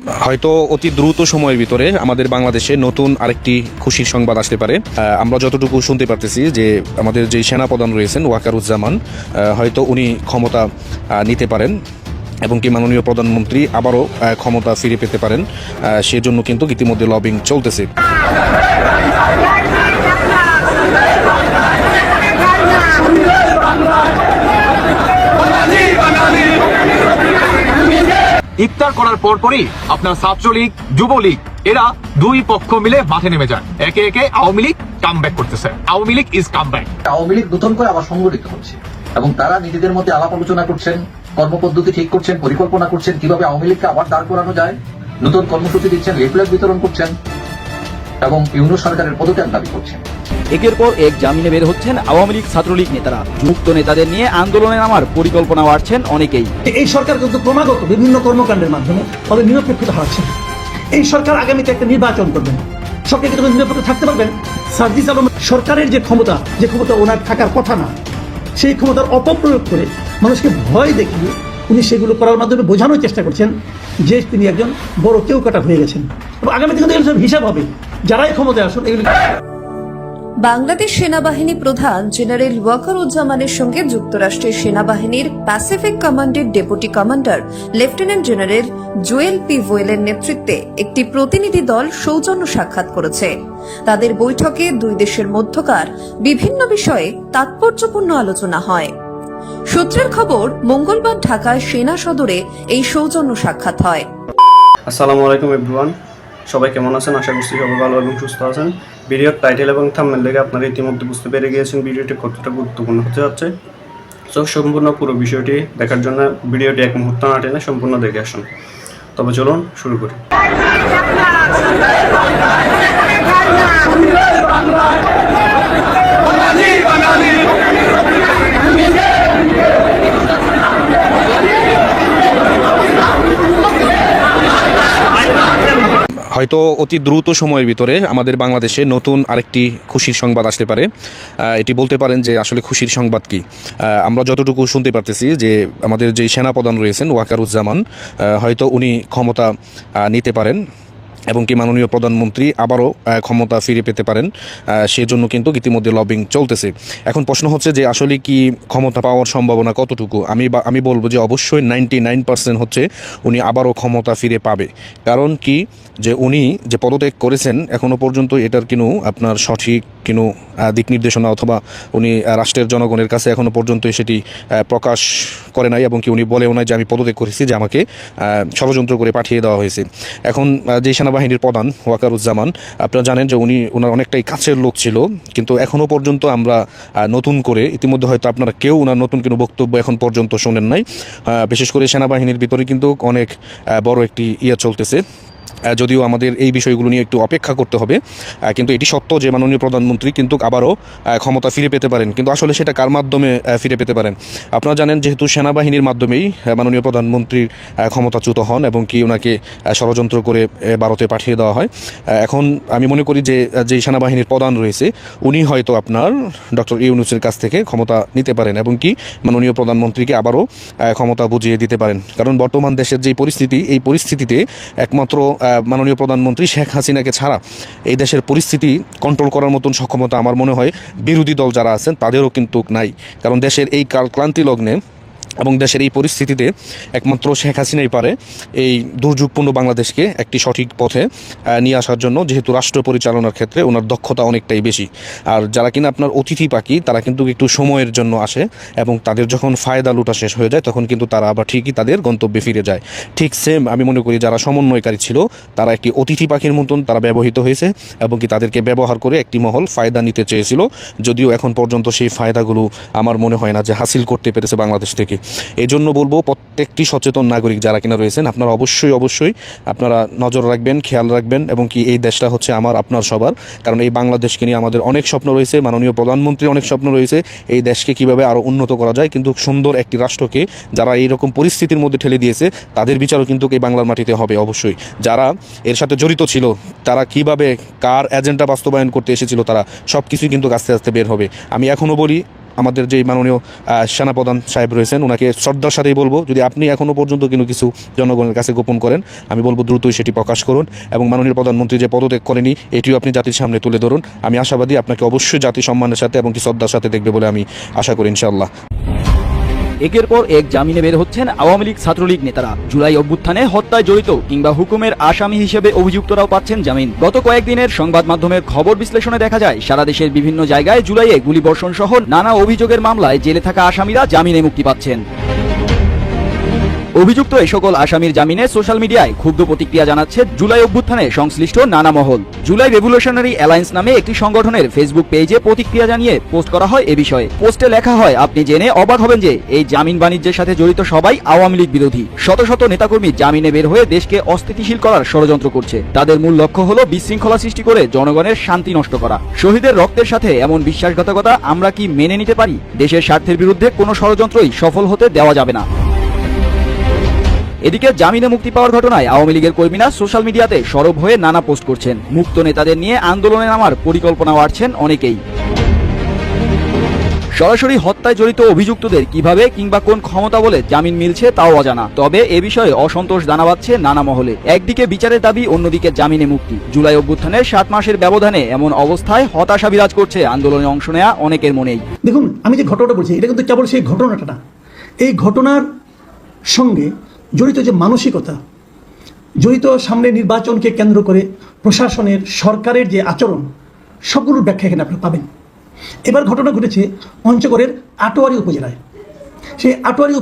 হয়তো অতি দ্রুত সময়ের ভিতরে আমাদের বাংলাদেশে নতুন আরেকটি খুশির সংবাদ আসতে পারে। আমরা যতটুকু শুনতে পারতেছি যে আমাদের যে সেনাপ্রধান রয়েছেন ওয়াকারুজ্জামান, হয়তো উনি ক্ষমতা নিতে পারেন এবং কি মাননীয় প্রধানমন্ত্রী আবারও ক্ষমতা ফিরে পেতে পারেন। সেজন্য কিন্তু ইতিমধ্যে লবিং চলতেছে। ইফতার করার পরপরই আপনার ছাত্রলীগ, যুবলীগ এরা দুই পক্ষ মিলে মাঠে নেমে যায়। একে একে আওয়ামী লীগ কামব্যাক করতেছে। Awami League is comeback. আওয়ামী লীগ নতুন করে আবার সংগঠিত হচ্ছে এবং তারা নিজেদের মধ্যে আলাপ আলোচনা করছেন, কর্মপদ্ধতি ঠিক করছেন, পরিকল্পনা করছেন কিভাবে আওয়ামী লীগকে আবার দাঁড় করানো যায়। নতুন কর্মসূচি দিচ্ছেন, লিফলেট বিতরণ করছেন এবং ইউনিয়ন সরকারের পদত্যাগ দাবি করছেন। একের পর এক জামিনে বের হচ্ছেন আওয়ামী লীগ, ছাত্রলীগ নেতারা। মুক্ত নেতাদের নিয়ে আন্দোলনে নামার পরিকল্পনা বাড়ছেন অনেকেই। এই সরকার কিন্তু ক্রমাগত বিভিন্ন কর্মকাণ্ডের মাধ্যমে তাদের নিরপেক্ষতা হারাচ্ছে। এই সরকার আগামীতে একটা নির্বাচন করবেন, সরকারকে যখন নিরপেক্ষ থাকতে পারবেন। সার্জিস আলম সরকারের যে ক্ষমতা ওনার থাকার কথা না, সেই ক্ষমতার অপপ্রয়োগ করে মানুষকে ভয় দেখিয়ে উনি সেগুলো করার মাধ্যমে বোঝানোর চেষ্টা করছেন যে তিনি একজন বড় কেউকাটা হয়ে গেছেন। এবং আগামীতে কিন্তু এগুলো সব হিসাব হবে, যারাই ক্ষমতায় আসুন এগুলো। বাংলাদেশ সেনাবাহিনী প্রধান জেনারেল ওয়াকারুজ্জামানের সঙ্গে যুক্তরাষ্ট্রের সেনাবাহিনীর প্যাসিফিক কমান্ডের deputy commander lieutenant general Joel P ভোয়েলের নেতৃত্বে একটি প্রতিনিধি দল সৌজন্য সাক্ষাৎ করেছে। তাদের বৈঠকে দুই দেশের মধ্যকার বিভিন্ন বিষয়ে তাৎপর্যপূর্ণ আলোচনা হয়। সূত্রের খবর, মঙ্গলবার ঢাকায় সেনা সদরে এই সৌজন্য সাক্ষাৎ হয়। আসসালামু আলাইকুম এভরিওয়ান, সবাই কেমন আছেন? আশা করছি সবাই ভালো এবং সুস্থ আছেন। ভিডিওর টাইটেল এবং থাম্বনেল দেখে আপনারা ইতিমধ্যে বুঝতে পেরে গিয়েছেন ভিডিওটি কতটা গুরুত্বপূর্ণ হতে যাচ্ছে। তো সম্পূর্ণ পুরো বিষয়টি দেখার জন্য ভিডিওটি এক মুহূর্ত না টেনে সম্পূর্ণ দেখে আসুন। তবে চলুন শুরু করি। হয়তো অতি দ্রুত সময়ের ভিতরে আমাদের বাংলাদেশে নতুন আরেকটি খুশির সংবাদ আসতে পারে। এটি বলতে পারেন যে আসলে খুশির সংবাদ কি। আমরা যতটুকু শুনতে পারতেছি যে আমাদের যে সেনাপ্রধান রয়েছেন ওয়াকারুজ্জামান, হয়তো উনি ক্ষমতা নিতে পারেন এবং কি মাননীয় প্রধানমন্ত্রী আবারও ক্ষমতা ফিরে পেতে পারেন। সেজন্য কিন্তু ইতিমধ্যে লবিং চলতেছে। এখন প্রশ্ন হচ্ছে যে আসলে কি ক্ষমতা পাওয়ার সম্ভাবনা কতটুকু। আমি বলবো যে অবশ্যই 99% হচ্ছে উনি আবারও ক্ষমতা ফিরে পাবে। কারণ কি, যে উনি যে পদত্যাগ করেছেন এখনও পর্যন্ত এটার কিনো আপনার সঠিক কিনো দিক নির্দেশনা অথবা উনি রাষ্ট্রের জনগণের কাছে এখনও পর্যন্ত সেটি প্রকাশ করে নাই এবং কি উনি বলেও নাই যে আমি পদত্যাগ করেছি, যে আমাকে ষড়যন্ত্র করে পাঠিয়ে দেওয়া হয়েছে। এখন যে সেনাবাহিনীর প্রধান ওয়াকারুজ্জামান, আপনারা জানেন যে ওনার অনেকটাই কাছের লোক ছিল, কিন্তু এখনও পর্যন্ত আমরা নতুন করে ইতিমধ্যে হয়তো আপনারা কেউ ওনার নতুন কোনো বক্তব্য এখন পর্যন্ত শোনেন নাই। বিশেষ করে সেনাবাহিনীর ভিতরে কিন্তু অনেক বড় একটি চলতেছে। যদিও আমাদের এই বিষয়গুলো নিয়ে একটু অপেক্ষা করতে হবে, কিন্তু এটি সত্য যে মাননীয় প্রধানমন্ত্রী কিন্তু আবারও ক্ষমতা ফিরে পেতে পারেন। কিন্তু আসলে সেটা কার মাধ্যমে ফিরে পেতে পারেন? আপনারা জানেন যেহেতু সেনাবাহিনীর মাধ্যমেই মাননীয় প্রধানমন্ত্রীর ক্ষমতাচ্যুত হন এবং কি ওনাকে ষড়যন্ত্র করে ভারতে পাঠিয়ে দেওয়া হয়। এখন আমি মনে করি যে যে সেনাবাহিনীর প্রধান রয়েছে উনি হয়তো আপনার ডক্টর ইউনূসের কাছ থেকে ক্ষমতা নিতে পারেন এবং কি মাননীয় প্রধানমন্ত্রীকে আবারও ক্ষমতা বুঝিয়ে দিতে পারেন। কারণ বর্তমান দেশের যে পরিস্থিতি, এই পরিস্থিতিতে একমাত্র মাননীয় প্রধানমন্ত্রী শেখ হাসিনাকে ছাড়া এই দেশের পরিস্থিতি কন্ট্রোল করার মতন সক্ষমতা আমার মনে হয় বিরোধী দল যারা আছেন তাদেরও কিন্তু নাই। কারণ দেশের এই ক্লান্তি লগ্নে এবং দেশের এই পরিস্থিতিতে একমাত্র শেখ হাসিনাই পারে এই দুর্যোগপূর্ণ বাংলাদেশকে একটি সঠিক পথে নিয়ে আসার জন্য, যেহেতু রাষ্ট্র পরিচালনার ক্ষেত্রে ওনার দক্ষতা অনেকটাই বেশি। আর যারা কিনা আপনার অতিথি পাখি, তারা কিন্তু একটু সময়ের জন্য আসে এবং তাদের যখন ফায়দা লুটা শেষ হয়ে যায় তখন কিন্তু তারা আবার ঠিকই তাদের গন্তব্যে ফিরে যায়। ঠিক সেম আমি মনে করি যারা সমন্বয়কারী ছিল তারা একটি অতিথি পাখির মতন তারা ব্যবহৃত হয়েছে এবং কি তাদেরকে ব্যবহার করে একটি মহল ফায়দা নিতে চেয়েছিল। যদিও এখন পর্যন্ত সেই ফায়দাগুলো আমার মনে হয় না যে হাসিল করতে পেরেছে বাংলাদেশ থেকে। এই জন্য বলবো প্রত্যেকটি সচেতন নাগরিক যারা কিনা রয়েছেন আপনারা অবশ্যই আপনারা নজর রাখবেন, খেয়াল রাখবেন এবং কি এই দেশটা হচ্ছে আমার আপনার সবার। কারণ এই বাংলাদেশকে নিয়ে আমাদের অনেক স্বপ্ন রয়েছে, মাননীয় প্রধানমন্ত্রীর অনেক স্বপ্ন রয়েছে এই দেশকে কিভাবে আরও উন্নত করা যায়। কিন্তু সুন্দর একটি রাষ্ট্রকে যারা এইরকম পরিস্থিতির মধ্যে ঠেলে দিয়েছে তাদের বিচারও কিন্তু এই বাংলার মাটিতে হবে। অবশ্যই যারা এর সাথে জড়িত ছিল, তারা কিভাবে কার এজেন্ডা বাস্তবায়ন করতে এসেছিল, তারা সব কিছুই কিন্তু আস্তে আস্তে বের হবে। আমি এখনও বলি আমাদের যে মাননীয় সেনাপ্রধান সাহেব রয়েছেন ওনাকে শ্রদ্ধার সাথেই বলবো, যদি আপনি এখনও পর্যন্ত কিন্তু কিছু জনগণের কাছে গোপন করেন, আমি বলবো দ্রুতই সেটি প্রকাশ করুন এবং মাননীয় প্রধানমন্ত্রী যে পদত্যাগ করেনি এটিও আপনি জাতির সামনে তুলে ধরুন। আমি আশাবাদী আপনাকে অবশ্যই জাতি সম্মানের সাথে এবং কি শ্রদ্ধার সাথে দেখবে বলে আমি আশা করি ইনশাআল্লাহ। একের পর এক জামিনে বের হচ্ছেন আওয়ামী লীগ ছাত্রলীগ নেতারা। জুলাই অভ্যুত্থানে হত্যায় জড়িত কিংবা হুকুমের আসামি হিসেবে অভিযুক্তরাও পাচ্ছেন জামিন। গত কয়েকদিনের সংবাদ মাধ্যমের খবর বিশ্লেষণে দেখা যায় সারা দেশের বিভিন্ন জায়গায় জুলাইয়ে গুলিবর্ষণ সহ নানা অভিযোগের মামলায় জেলে থাকা আসামিরা জামিনে মুক্তি পাচ্ছেন। অভিযুক্ত এই সকল আসামির জামিনে সোশ্যাল মিডিয়ায় ক্ষুব্ধ প্রতিক্রিয়া জানাচ্ছে জুলাই অভ্যুত্থানে সংশ্লিষ্ট নানা মহল। জুলাই রেভলিউশনারি অ্যালায়েন্স নামে একটি সংগঠনের ফেসবুক পেজে প্রতিক্রিয়া জানিয়ে পোস্ট করা হয় এ বিষয়ে। পোস্টে লেখা হয়, আপনি জেনে অবাক হবেন যে এই জামিন বাণিজ্যের সাথে জড়িত সবাই আওয়ামী লীগ বিরোধী। শত শত নেতাকর্মী জামিনে বের হয়ে দেশকে অস্থিতিশীল করার ষড়যন্ত্র করছে। তাদের মূল লক্ষ্য হলো বিশৃঙ্খলা সৃষ্টি করে জনগণের শান্তি নষ্ট করা। শহীদের রক্তের সাথে এমন বিশ্বাসঘাতকতা আমরা কি মেনে নিতে পারি? দেশের স্বার্থের বিরুদ্ধে কোনো ষড়যন্ত্রই সফল হতে দেওয়া যাবে না। এদিকে জামিনে মুক্তি পাওয়ার ঘটনায় আওয়ামী লীগের কর্মীরা সোশ্যাল মিডিয়াতে সরব হয়ে নানা পোস্ট করছেন। মুক্ত নেতাদের নিয়ে আন্দোলনে নামার পরিকল্পনা আঁটছেন অনেকেই। সরাসরি হত্যায় জড়িত অভিযুক্তদের কিভাবে কিংবা কোন ক্ষমতা বলে জামিন মিলছে তাও অজানা। তবে এ বিষয়ে অসন্তোষ দানা বাঁধছে নানা মহলে। একদিকে বিচারের দাবি, অন্যদিকে জামিনে মুক্তি। জুলাই অভ্যুত্থানের 7 মাসের ব্যবধানে এমন অবস্থায় হতাশা বিরাজ করছে আন্দোলনে অংশ নেওয়া অনেকের মনেই। দেখুন, আমি যে ঘটনাটা বলছি এটা কিন্তু কেবল সেই ঘটনাটা না, এই ঘটনার সঙ্গে জড়িত যে মানসিকতা, জড়িত সামনে নির্বাচনকে কেন্দ্র করে প্রশাসনের সরকারের যে আচরণ, সবগুলোর ব্যাখ্যা এখানে আপনারা পাবেন। এবার ঘটনা ঘটেছে পঞ্চগড়ের আটোয়ারি উপজেলায়। সেই আটোয়ারি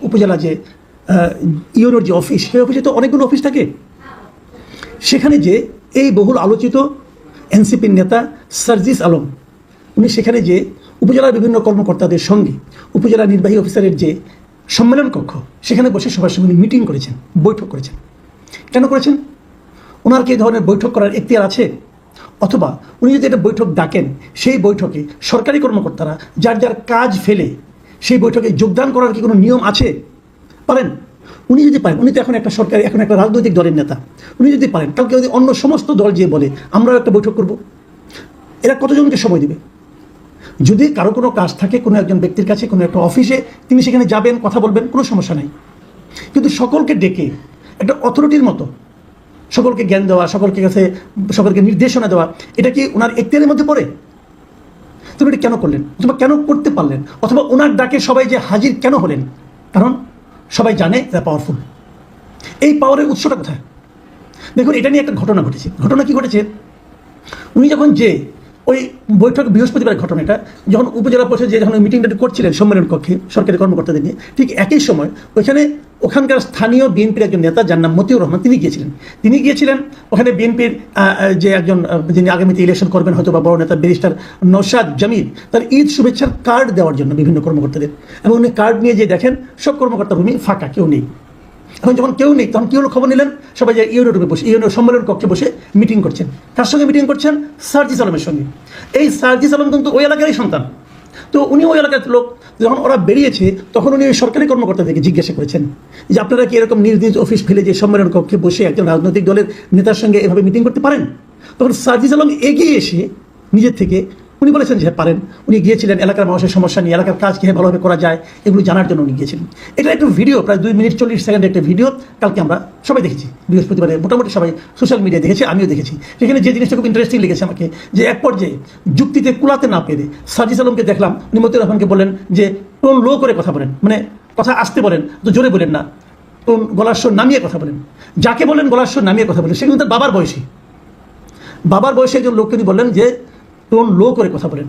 উপজেলা যে ইউনোর যে অফিস, সেই অফিসে তো অনেকগুলো অফিস থাকে। সেখানে যে এই বহুল আলোচিত এনসিপির নেতা সার্জিস আলম, উনি সেখানে যে উপজেলার বিভিন্ন কর্মকর্তাদের সঙ্গে উপজেলা নির্বাহী অফিসারের যে সম্মেলন কক্ষ, সেখানে বসে সবার সঙ্গে মিটিং করেছেন, বৈঠক করেছেন। কেন করেছেন? ওনার কি এই ধরনের বৈঠক করার এখতিয়ার আছে? অথবা উনি যদি একটা বৈঠক ডাকেন, সেই বৈঠকে সরকারি কর্মকর্তারা যার যার কাজ ফেলে সেই বৈঠকে যোগদান করার কি কোনো নিয়ম আছে? পারেন? উনি যদি পারেন, উনি তো এখন একটা সরকারি, এখন একটা রাজনৈতিক দলের নেতা, উনি যদি পারেন, কালকে যদি অন্য সমস্ত দল যে বলে আমরাও একটা বৈঠক করব, এরা কতজনকে সময় দেবে? যদি কারো কোনো কাজ থাকে কোনো একজন ব্যক্তির কাছে, কোনো একটা অফিসে, তিনি সেখানে যাবেন, কথা বলবেন, কোনো সমস্যা নেই। কিন্তু সকলকে ডেকে একটা অথরিটির মতো সকলকে জ্ঞান দেওয়া, সকলকে নির্দেশনা দেওয়া, এটা কি ওনার এখতিয়ারের মধ্যে পড়ে? তুমি এটা কেন করলেন, অথবা কেন করতে পারলেন? অথবা ওনার ডাকে সবাই যে হাজির কেন হলেন? কারণ সবাই জানে এরা পাওয়ারফুল। এই পাওয়ারের উৎসটা কোথায়? দেখুন, এটা নিয়ে একটা ঘটনা ঘটেছে। ঘটনা কি ঘটেছে? উনি যখন যে ওই বৈঠক বৃহস্পতিবার ঘটনাটা, যখন উপজেলা পরিষদ যে যখন মিটিংটা করছিলেন সম্মেলন কক্ষে সরকারি কর্মকর্তাদের নিয়ে, ঠিক একই সময় ওখানকার স্থানীয় বিএনপির একজন নেতা যার নাম মতিউর রহমান, তিনি গিয়েছিলেন ওখানে বিএনপির যে একজন, যিনি আগামীতে ইলেকশন করবেন হয়তো বা বড় নেতা, ব্যারিস্টার নওশাদ জামিল, তার ঈদ শুভেচ্ছার কার্ড দেওয়ার জন্য বিভিন্ন কর্মকর্তাদের। এবং উনি কার্ড নিয়ে যে দেখেন সব কর্মকর্তা ভূমি ফাঁকা, কেউ নেই। এখন যখন কেউ নেই, তখন কি হলো খবর নিলেন, সবাই যে ইউনো রুমে বসে, ইউনো সম্মেলন কক্ষে বসে মিটিং করছেন। কার সঙ্গে মিটিং করছেন? সার্জিস আলমের সঙ্গে। এই সার্জিস আলম কিন্তু ওই এলাকারই সন্তান, তো উনি ওই এলাকার লোক। যখন ওরা বেরিয়েছে তখন উনি ওই সরকারি কর্মকর্তাদেরকে জিজ্ঞাসা করেছেন যে আপনারা কি এরকম নিজ নিজ অফিস ফেলে যে সম্মেলন কক্ষে বসে একজন রাজনৈতিক দলের নেতার সঙ্গে এভাবে মিটিং করতে পারেন? তখন সার্জিস আলম এগিয়ে এসে নিজের থেকে উনি বলেছেন যে পারেন। উনি গিয়েছিলেন এলাকার মানুষের সমস্যা নিয়ে, এলাকার কাজ কীভাবে ভালোভাবে করা যায় এগুলো জানার জন্য উনি গিয়েছিলেন। এটা একটা ভিডিও, প্রায় 2 মিনিট 40 সেকেন্ডের একটা ভিডিও, কালকে আমরা সবাই দেখেছি, বৃহস্পতিবারে মোটামুটি সবাই সোশ্যাল মিডিয়ায় দেখেছি, আমিও দেখেছি। সেখানে যে জিনিসটা খুব ইন্টারেস্টিং লেগেছে আমাকে, যে এক পর্যায়ে যুক্তিতে কুলাতে না পেরে সার্জিস আলমকে দেখলাম উনি মতিউর রহমানকে বললেন যে টোন লো করে কথা বলেন, মানে কথা আসতে বলেন, তো জোরে বলেন না, টোন গলার স্বর নামিয়ে কথা বলেন। যাকে বলেন গলার স্বর নামিয়ে কথা বলেন, সে কিন্তু তার বাবার বয়সী একজন লোককে তিনি বললেন যে টোন লো করে কথা বলেন।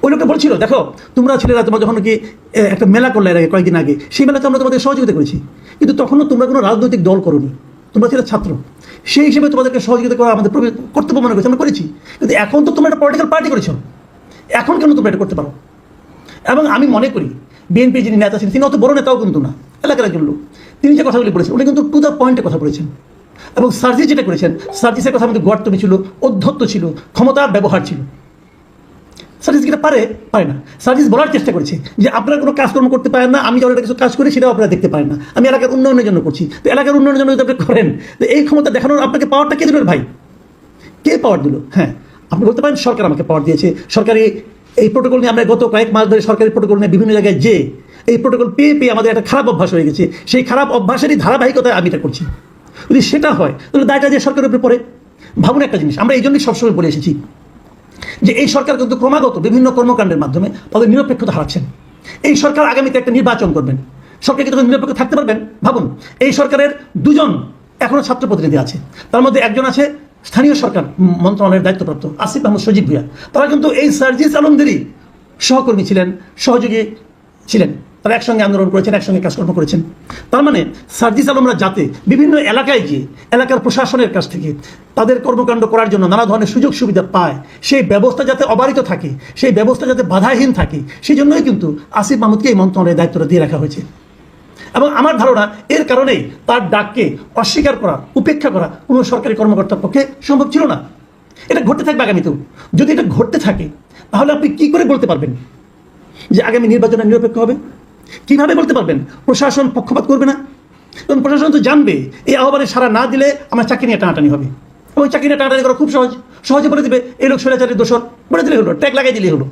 ওই লোকটা বলছিল, দেখো তোমরা ছেলেরা, তোমরা যখন কি একটা মেলা করলে এর আগে কয়েকদিন আগে, সেই মেলাতে আমরা তোমাদের সহযোগিতা করেছি, কিন্তু তখনও তোমরা কোনো রাজনৈতিক দল করোনি, তোমরা ছিল ছাত্র, সেই হিসেবে তোমাদেরকে সহযোগিতা করা আমাদের কর্তব্য মনে করেছি, আমরা করেছি। কিন্তু এখন তো তোমরা একটা পলিটিক্যাল পার্টি করেছো, এখন কেন তোমরা এটা করতে পারো? এবং আমি মনে করি বিএনপি যিনি নেতা ছিলেন, তিনি অত বড় নেতাও কিন্তু না, এলাকার একজন লোক, তিনি যে কথাগুলি বলেছেন উনি কিন্তু টু দ্য পয়েন্টে কথা বলেছেন। এবং সার্জিস যেটা করেছেন, সার্জিসের কথা আমাদের গোয়ার্তমি ছিল, অধ্যত্ত ছিল, ক্ষমতার ব্যবহার ছিল। সার্জিস যেটা পারে না, সার্জিস বলার চেষ্টা করেছে যে আপনারা কোনো কাজকর্ম করতে পারেন না, আমি যখন একটা কিছু কাজ করি সেটাও আপনারা দেখতে পারেন না, আমি এলাকার উন্নয়নের জন্য করছি। তো এলাকার উন্নয়নের জন্য যদি আপনি করেন, তো এই ক্ষমতা দেখানোর আপনাকে পাওয়ারটা কে দিল ভাই? কে পাওয়ার দিল? হ্যাঁ, আপনি বলতে পারেন সরকার আমাকে পাওয়ার দিয়েছে, সরকারি এই প্রোটোকল নিয়ে আমরা গত কয়েক মাস ধরে সরকারি প্রোটোকল নিয়ে বিভিন্ন জায়গায় যে এই প্রোটোকল পেয়ে পেয়ে আমাদের একটা খারাপ অভ্যাস হয়ে গেছে, সেই খারাপ অভ্যাসেরই ধারাবাহিকতায় আমি এটা করছি। যদি সেটা হয় তাহলে দায়টা যে সরকারের উপরে পড়ে। ভাবুন একটা জিনিস, আমরা এই জন্যই সবসময় বলে এসেছি যে এই সরকার কিন্তু ক্রমাগত বিভিন্ন কর্মকাণ্ডের মাধ্যমে তাদের নিরপেক্ষতা হারাচ্ছেন। এই সরকার আগামীতে একটা নির্বাচন করবেন, সরকার কি তখন নিরপেক্ষ থাকতে পারবেন? ভাবুন, এই সরকারের দুজন এখনো ছাত্র প্রতিনিধি আছে, তার মধ্যে একজন আছে স্থানীয় সরকার মন্ত্রণালয়ের দায়িত্বপ্রাপ্ত আসিফ আহমদ সজীব ভুঁইয়া। তারা কিন্তু এই সার্জিস আলমদেরই সহকর্মী ছিলেন, সহযোগী ছিলেন, তারা একসঙ্গে আন্দোলন করেছেন, একসঙ্গে কাজকর্ম করেছেন। তার মানে সার্জিস আলমরা যাতে বিভিন্ন এলাকায় গিয়ে এলাকার প্রশাসনের কাছ থেকে তাদের কর্মকাণ্ড করার জন্য নানা ধরনের সুযোগ সুবিধা পায়, সেই ব্যবস্থা যাতে অবারিত থাকে, সেই ব্যবস্থা যাতে বাধাহীন থাকে, সেই জন্যই কিন্তু আসিফ মাহমুদকে এই মন্ত্রণালয়ের দায়িত্বটা দিয়ে রাখা হয়েছে। এবং আমার ধারণা এর কারণেই তার ডাককে অস্বীকার করা, উপেক্ষা করা কোনো সরকারি কর্মকর্তার পক্ষে সম্ভব ছিল না। এটা ঘটতে থাকবে আগামীতেও। যদি এটা ঘটতে থাকে তাহলে আপনি কি করে বলতে পারবেন যে আগামী নির্বাচনে নিরপেক্ষ হবে? কিভাবে বলতে পারবেন প্রশাসন পক্ষপাত করবে না? কারণ প্রশাসন তো জানবে এই আহ্বানে সাড়া না দিলে আমার চাকরি নিয়ে টানাটানি হবে, এবং চাকরি নিয়ে টানাটানি করা খুব সহজে বলে দেবে এই লোক স্বৈরাচারী দোষর, বলে দিলে হলো, ট্যাগ লাগাই দিলেই হলো।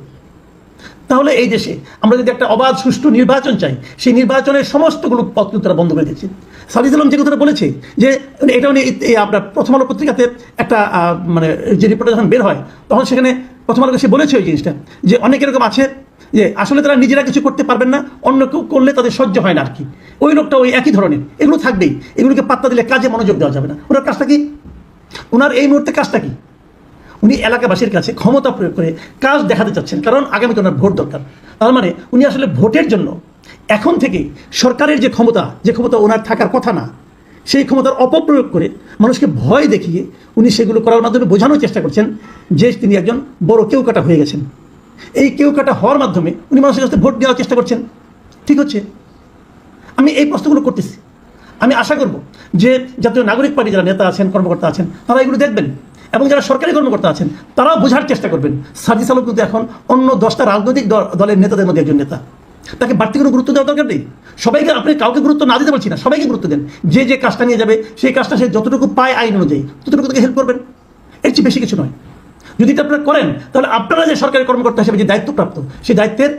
তাহলে এই দেশে আমরা যদি একটা অবাধ সুষ্ঠু নির্বাচন চাই, সেই নির্বাচনের সমস্তগুলো পথ কিন্তু তারা বন্ধ করে দিচ্ছে। সার্জিস আলম যে কথাটা বলেছে যে এটা উনি আপনার প্রথম আলো পত্রিকাতে একটা মানে যে রিপোর্টটা যখন বের হয় তখন সেখানে প্রথম আলোকে সে বলেছে ওই জিনিসটা যে অনেক এরকম আছে যে আসলে তারা নিজেরা কিছু করতে পারবেন না, অন্য কেউ করলে তাদের সহ্য হয় না আর কি। ওই লোকটা ওই একই ধরনের, এগুলো থাকবেই, এগুলোকে পাত্তা দিলে কাজে মনোযোগ দেওয়া যাবে না। ওনার কাজটা কি? ওনার এই মুহূর্তে কাজটা কি? উনি এলাকাবাসীর কাছে ক্ষমতা প্রয়োগ করে কাজ দেখাতে চাচ্ছেন, কারণ আগামীতে ওনার ভোট দরকার। তার মানে উনি আসলে ভোটের জন্য এখন থেকে সরকারের যে ক্ষমতা ওনার থাকার কথা না, সেই ক্ষমতার অপপ্রয়োগ করে মানুষকে ভয় দেখিয়ে উনি সেগুলো করার মাধ্যমে বোঝানোর চেষ্টা করছেন যে তিনি একজন বড় কেউকাটা হয়ে গেছেন। এই কেউকাটা হওয়ার মাধ্যমে উনি মানুষের কাছে ভোট দেওয়ার চেষ্টা করছেন। ঠিক হচ্ছে? আমি এই প্রশ্নগুলো করতেছি। আমি আশা করব যে জাতীয় নাগরিক পার্টি যারা নেতা আছেন, কর্মকর্তা আছেন, তারা এগুলো দেখবেন, এবং যারা সরকারি কর্মকর্তা আছেন তারাও বোঝার চেষ্টা করবেন সার্জিস আলম কিন্তু এখন অন্য 10টা রাজনৈতিক দলের নেতাদের মধ্যে একজন নেতা। তাকে বাড়তি কোনো গুরুত্ব দেওয়ার দরকার নেই। সবাইকে, আপনি কাউকে গুরুত্ব না দিতে পারছি না, সবাইকে গুরুত্ব দেন। যে কাজটা নিয়ে যাবে সেই কাজটা সে যতটুকু পায় আইন অনুযায়ী ততটুকু তাকে হেল্প করবেন, এর চেয়ে বেশি কিছু নয়। যদি এটা আপনারা করেন তাহলে আপনারা যে সরকারি কর্মকর্তা হিসেবে যে দায়িত্বপ্রাপ্ত সেই দায়িত্বের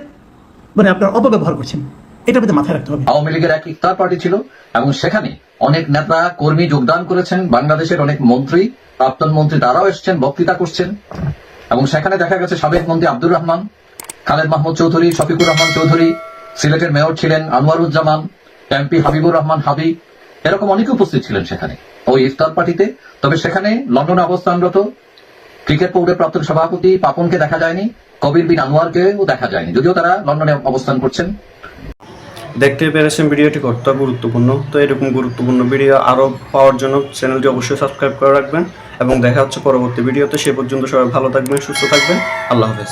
মানে আপনারা অপব্যবহার করছেন, এটা আপনাদের মাথায় রাখতে হবে। আওয়ামী লীগের এক ইফতার পার্টি ছিল এবং সেখানে অনেক নেতা কর্মী যোগদান করেছেন, বাংলাদেশের অনেক মন্ত্রী, প্রাক্তন মন্ত্রী তারাও এসেছেন, বক্তৃতা করছেন, এবং সেখানে দেখা গেছে সাবেক মন্ত্রী আব্দুর রহমান, খালেদ মাহমুদ চৌধুরী, শফিকুর রহমান চৌধুরী, সিলেটের মেয়র ছিলেন আনোয়ারুজ্জামান, এমপি হাবিবুর রহমান হাবিব, এরকম অনেকে উপস্থিত ছিলেন সেখানে ওই ইফতার পার্টিতে। তবে সেখানে লন্ডনে অবস্থানরত ক্রিকেট বোর্ডের প্রাক্তন সভাপতি পাপনকে দেখা যায়নি, কবির বিন আনোয়ারকেও দেখা যায়নি, যদিও তারা লন্ডনে অবস্থান করছেন। দেখতে পেরেছেন ভিডিওটি কতটা গুরুত্বপূর্ণ। তো এরকম গুরুত্বপূর্ণ ভিডিও আরও পাওয়ার জন্য চ্যানেলটি অবশ্যই সাবস্ক্রাইব করে রাখবেন, এবং দেখা হচ্ছে পরবর্তী ভিডিওতে। সে পর্যন্ত সবাই ভালো থাকবেন, সুস্থ থাকবেন। আল্লাহ হাফেজ।